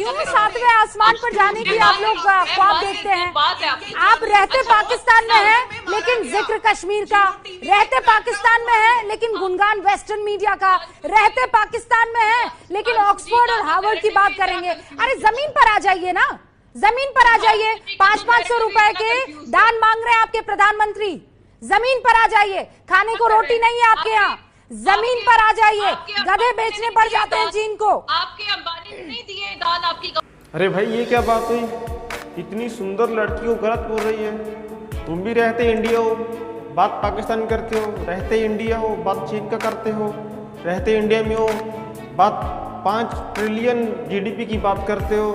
क्यों सातवें आसमान पर जाने की आप लोग ख्वाब देखते हैं? आप रहते पाकिस्तान में हैं लेकिन जिक्र कश्मीर का, रहते पाकिस्तान में हैं लेकिन गुणगान वेस्टर्न मीडिया का, रहते पाकिस्तान में हैं लेकिन ऑक्सफोर्ड और हार्वर्ड की बात करेंगे। अरे जमीन पर आ जाइए ना, जमीन पर आ जाइए। 500-500 रुपए के दान मांग रहे हैं आपके प्रधानमंत्री, जमीन पर आ जाइए। खाने को रोटी नहीं है आपके यहाँ, जमीन पर आ जाइए। गधे बेचने पड़ जाते हैं चीन को। आपके अंबानी ने नहीं दिए दान आपकी। अरे भाई ये क्या बात हुई, इतनी सुंदर लड़की को गलत बोल रही है। तुम भी रहते इंडिया हो, बात पाकिस्तान करते हो, रहते इंडिया हो, बात चीन का करते हो, रहते इंडिया में हो, बात 5 ट्रिलियन GDP की बात करते हो।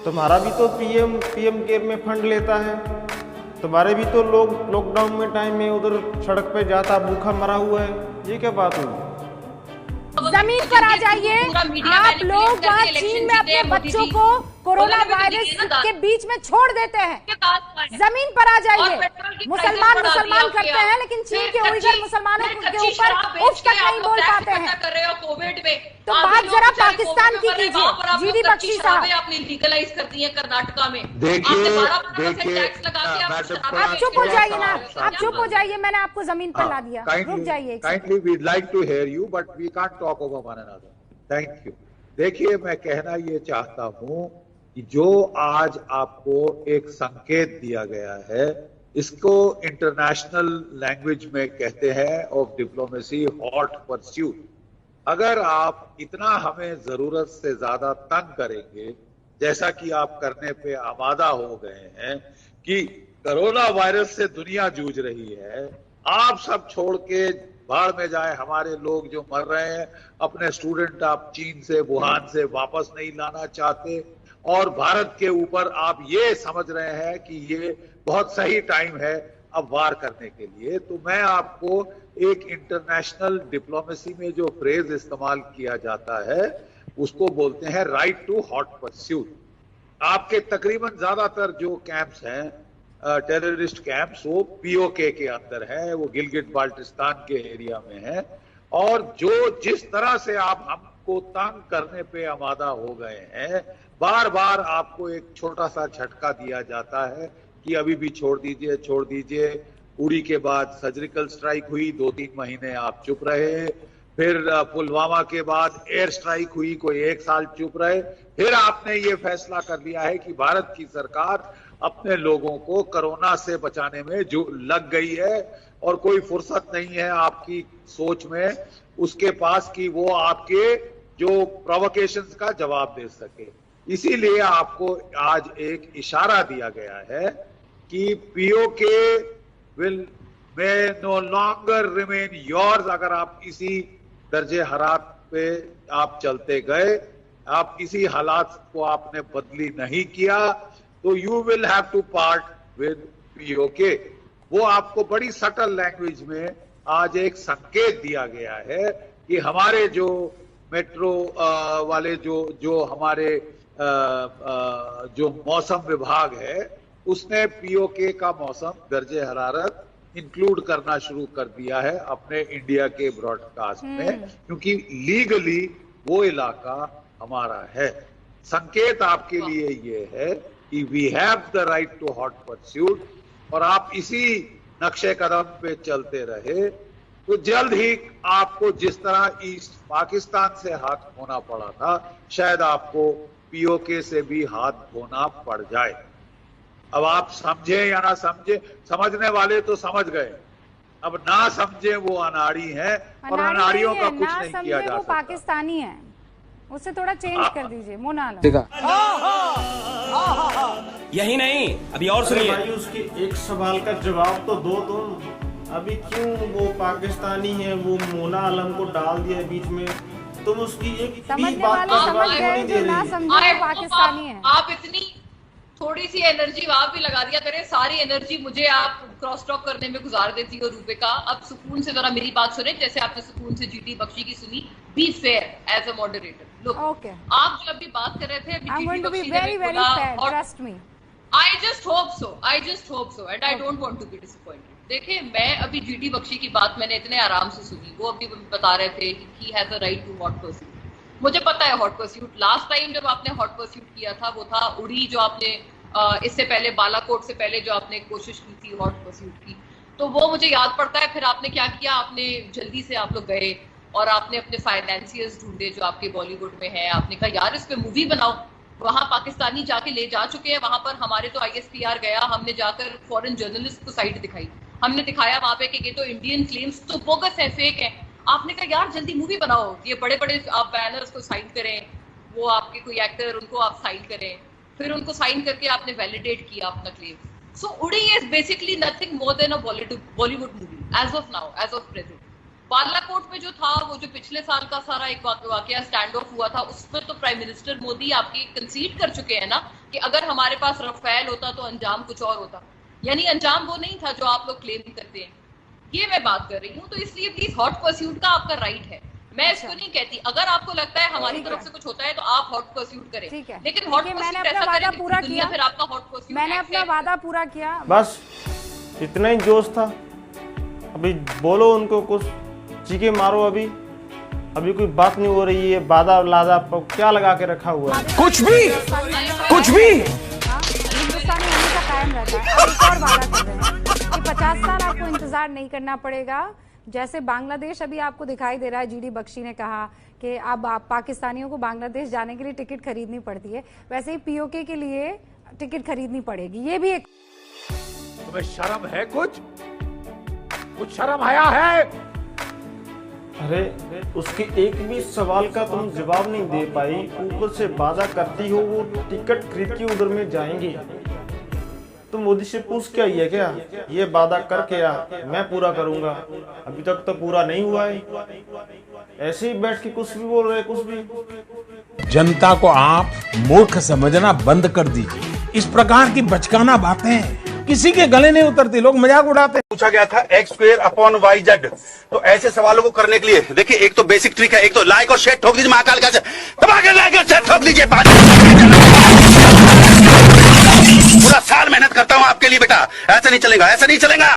तुम्हारा भी तो पीएम केयर में फंड लेता है, तुम्हारे भी तो लोग लॉकडाउन में टाइम में उधर सड़क पे जाता भूखा मरा हुआ है। ये क्या बात हुई? जमीन पर आ जाइए। आप लोग वहाँ चीन में अपने बच्चों को कोरोना वायरस के बीच में छोड़ देते हैं। जमीन पर आ जाइए। मुसलमान करते हैं लेकिन चीन के उइगर मुसलमानों के ऊपर उफ तक नहीं बोल पाते हैं। कोविड में तो बात जरा पाकिस्तान की कीजिए। जीडी बख्शी साहब, आपने लीगलाइज कर दी है कर्नाटका में। देखिए आप चुप हो जाइए ना, आप चुप हो जाइए। मैंने आपको जमीन पर ला दिया, रुक जाइए। Kindly we'd like to hear you but we can't talk over one another. Thank you. देखिए मैं कहना ये चाहता हूं कि जो आज आपको एक संकेत दिया गया है, इसको इंटरनेशनल लैंग्वेज में कहते हैं ऑफ डिप्लोमेसी हॉट परस्यूट। अगर आप इतना हमें जरूरत से ज्यादा तंग करेंगे, जैसा कि आप करने पे आमादा हो गए हैं कि कोरोना वायरस से दुनिया जूझ रही है, आप सब छोड़ के बाढ़ में जाए हमारे लोग जो मर रहे हैं, अपने स्टूडेंट आप चीन से वुहान से वापस नहीं लाना चाहते, और भारत के ऊपर आप ये समझ रहे हैं कि ये बहुत सही टाइम है अब वार करने के लिए। तो मैं आपको एक इंटरनेशनल डिप्लोमेसी में जो फ्रेज इस्तेमाल किया जाता है उसको बोलते हैं राइट टू हॉट परस्यूट। आपके तकरीबन ज्यादातर जो कैंप्स हैं टेररिस्ट कैंप्स, वो POK के अंदर है, वो गिलगिट बाल्टिस्तान के एरिया में है। और जो जिस तरह से आप हमको तंग करने पे आमादा हो गए हैं, बार बार आपको एक छोटा सा झटका दिया जाता है कि अभी भी छोड़ दीजिए। उड़ी के बाद सर्जिकल स्ट्राइक हुई, 2-3 महीने आप चुप रहे। फिर पुलवामा के बाद एयर स्ट्राइक हुई, कोई 1 साल चुप रहे। फिर आपने ये फैसला कर लिया है कि भारत की सरकार अपने लोगों को कोरोना से बचाने में जो लग गई है और कोई फुर्सत नहीं है आपकी सोच में उसके पास कि वो आपके जो प्रोवोकेशंस का जवाब दे सके। इसीलिए आपको आज एक इशारा दिया गया है कि POK may no longer remain yours। अगर आप इसी दर्जे हरात पे आप चलते गए, आप इसी हालात को आपने बदली नहीं किया, तो you will have to part with POK। वो आपको बड़ी सटल लैंग्वेज में आज एक संकेत दिया गया है कि हमारे जो मेट्रो वाले जो हमारे जो मौसम विभाग है उसने POK का मौसम दर्जे हरारत इंक्लूड करना शुरू कर दिया है अपने इंडिया के ब्रॉडकास्ट में, क्योंकि लीगली वो इलाका हमारा है। संकेत आपके लिए ये है कि we have the right to hot pursuit, और आप इसी नक्शे कदम पे चलते रहे तो जल्द ही आपको जिस तरह ईस्ट पाकिस्तान से हाथ धोना पड़ा था, शायद आपको POK से भी हाथ धोना पड़ जाए। अब आप समझे या ना समझे, समझने वाले तो समझ गए, अब ना समझे वो अनाड़ी हैं, और अनाड़ियों का कुछ नहीं किया जा सकता। पाकिस्तानी है, उससे थोड़ा चेंज कर दीजिए। मोना यही नहीं, अभी और सुनिए भाई, उसके एक सवाल का जवाब तो दो तुम। अभी क्यों वो पाकिस्तानी है, वो मोना आलम को डाल दिया बीच में, तुम उसकी एक भी बात का जवाब नहीं दे रही। पाकिस्तानी है। आप इतनी थोड़ी सी एनर्जी वहां भी लगा दिया करें, सारी एनर्जी मुझे आप क्रॉस टॉक करने में गुजार देती हो रूपिका। अब सुकून से जरा मेरी बात सुने, जैसे आपने सुकून से जीडी बख्शी की सुनी। Be fair as a moderator. Look, आप जब भी बात कर रहे थे, I just hope so and I don't want to be disappointed। देखिए, मैं अभी जीडी बख्शी की बात मैंने इतने आराम से सुनी। वो अभी बता रहे थे कि he has a right to hot pursuit। मुझे पता है हॉट परस्यूट, लास्ट टाइम जब आपने हॉट परस्यूट किया था वो था उड़ी, जो आपने इससे पहले बालाकोट से पहले जो आपने कोशिश की थी हॉट परस्यूट की, तो वो मुझे याद पड़ता है। फिर आपने क्या किया, आपने जल्दी से आप लोग गए और आपने अपने फाइनेंसियर्स ढूंढे जो आपके बॉलीवुड में है, आपने कहा यार इस पे मूवी बनाओ। वहां पाकिस्तानी जाके ले जा चुके हैं, वहां पर हमारे तो ISPR गया, हमने जाकर फॉरेन जर्नलिस्ट को साइट दिखाई, हमने दिखाया वहां पे कि ये तो इंडियन क्लेम्स तो बोगस है, फेक है। आपने कहा यार जल्दी मूवी बनाओ, ये बड़े बड़े आप बैनर्स को साइन करें, वो आपके कोई एक्टर उनको आप साइन करें, फिर उनको साइन करके आपने वैलिडेट किया अपना claim. So Uri is basically nothing more than a Bollywood movie as of now, as of present. Balakot में जो था, वो जो पिछले साल का सारा एक वाकया स्टैंड ऑफ हुआ था, उसमें तो प्राइम मिनिस्टर मोदी आपकी कंसीड कर चुके हैं ना कि अगर हमारे पास रफेल होता तो अंजाम कुछ और होता, यानी अंजाम वो नहीं था जो आप लोग क्लेम करते हैं। ये मैं बात कर रही हूँ। तो इसलिए प्लीज हॉट परस्यूट का आपका राइट है, मैं इसको नहीं कहती। अगर आपको लगता है हमारी तरफ से कुछ होता है तो आप हॉट परस्यूट करें, लेकिन हॉट मैंने अपना वादा पूरा किया, फिर आपका हॉट परस्यूट, मैंने अपना वादा पूरा किया, बस इतना ही जोश था। अभी बोलो उनको कुछ, चीखे मारो। अभी कोई बात नहीं हो रही है, वादा लादा क्या लगा के रखा हुआ है, कुछ भी हिंदुस्तानी हमेशा कायम रहता है। अब एक और वादा कर रहे हैं कि 50 साल आपको इंतजार नहीं करना पड़ेगा। जैसे बांग्लादेश अभी आपको दिखाई दे रहा है, GD बख्शी ने कहा कि अब आप पाकिस्तानियों को बांग्लादेश जाने के लिए टिकट खरीदनी पड़ती है, वैसे ही POK के लिए टिकट खरीदनी पड़ेगी। ये भी एक, तुम्हें शर्म है? कुछ शर्म आया है? अरे उसके एक भी सवाल का तुम जवाब नहीं दे पाई, ऊपर से वादा करती हो वो टिकट खरीद के उधर में जाएंगी। तो मोदी से पूछ क्या ही है क्या, ये वादा करके आ मैं पूरा करूंगा, अभी तक तो पूरा नहीं हुआ है। ऐसे ही बैठ के कुछ भी बोल रहे, कुछ भी। जनता को आप मूर्ख समझना बंद कर दीजिए। इस प्रकार की बचकाना बातें किसी के गले नहीं उतरती, लोग मजाक उड़ाते। पूछा गया था x²/y/z, तो ऐसे सवालों को करने के लिए देखिए, एक तो बेसिक ट्रिक है, एक तो लाइक और शेयर ठोक दीजिए, महाकाल का दबा के लाइक और शेयर ठोक दीजिए। पूरा साल मेहनत करता हूं आपके लिए बेटा, ऐसा नहीं चलेगा, ऐसा नहीं चलेगा।